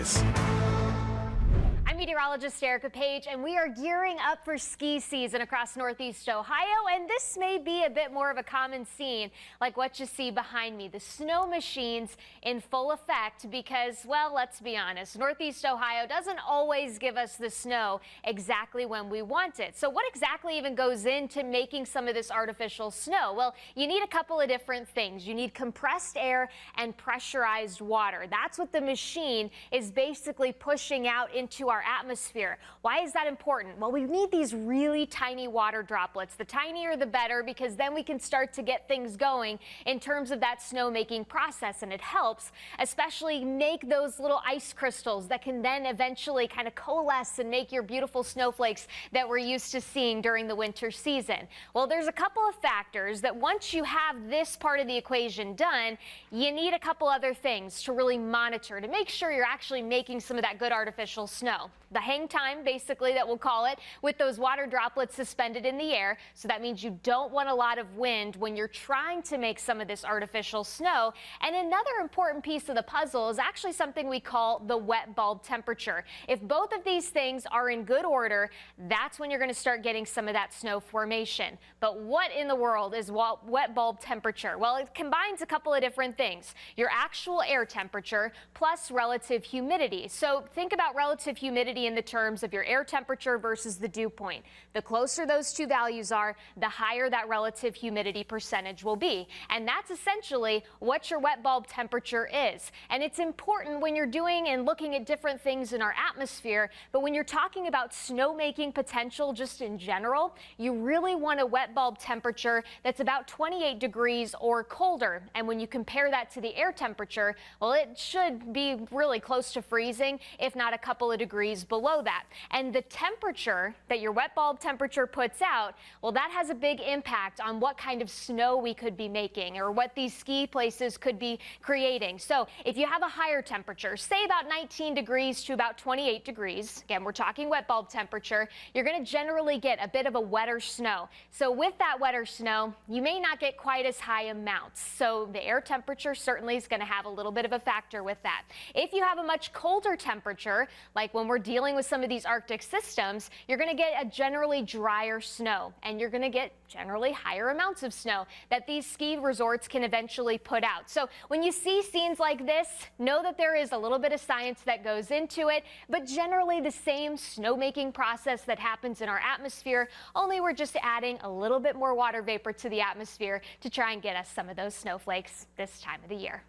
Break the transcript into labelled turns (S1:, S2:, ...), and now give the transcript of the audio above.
S1: I'm meteorologist Erica Page, and we are gearing up for ski season across Northeast Ohio, and this may be a bit more of a common scene like what you see behind me, the snow machines in full effect because, well, let's be honest, Northeast Ohio doesn't always give us the snow exactly when we want it. So what exactly even goes into making some of this artificial snow? Well, you need a couple of different things. You need compressed air and pressurized water. That's what the machine is basically pushing out into our atmosphere. Why is that important? Well, we need these really tiny water droplets. The tinier the better, because then we can start to get things going in terms of that snow making process, and it helps especially make those little ice crystals that can then eventually kind of coalesce and make your beautiful snowflakes that we're used to seeing during the winter season. Well, there's a couple of factors that once you have this part of the equation done, you need a couple other things to really monitor to make sure you're actually making some of that good artificial snow. The hang time, basically, that we'll call it, with those water droplets suspended in the air. So that means you don't want a lot of wind when you're trying to make some of this artificial snow. And another important piece of the puzzle is actually something we call the wet bulb temperature. If both of these things are in good order, that's when you're going to start getting some of that snow formation. But what in the world is wet bulb temperature? Well, it combines a couple of different things. Your actual air temperature plus relative humidity. So think about relative humidity in the terms of your air temperature versus the dew point. The closer those two values are, the higher that relative humidity percentage will be. And that's essentially what your wet bulb temperature is. And it's important when you're doing and looking at different things in our atmosphere, but when you're talking about snowmaking potential just in general, you really want a wet bulb temperature that's about 28 degrees or colder. And when you compare that to the air temperature, well, it should be really close to freezing, if not a couple of degrees below that. And the temperature that your wet bulb temperature puts out, well, that has a big impact on what kind of snow we could be making or what these ski places could be creating. So if you have a higher temperature, say about 19 degrees to about 28 degrees, again, we're talking wet bulb temperature, you're going to generally get a bit of a wetter snow. So with that wetter snow, you may not get quite as high amounts. So the air temperature certainly is going to have a little bit of a factor with that. If you have a much colder temperature, like when we're dealing with some of these Arctic systems, you're going to get a generally drier snow, and you're going to get generally higher amounts of snow that these ski resorts can eventually put out. So when you see scenes like this, know that there is a little bit of science that goes into it, but generally the same snowmaking process that happens in our atmosphere, only we're just adding a little bit more water vapor to the atmosphere to try and get us some of those snowflakes this time of the year.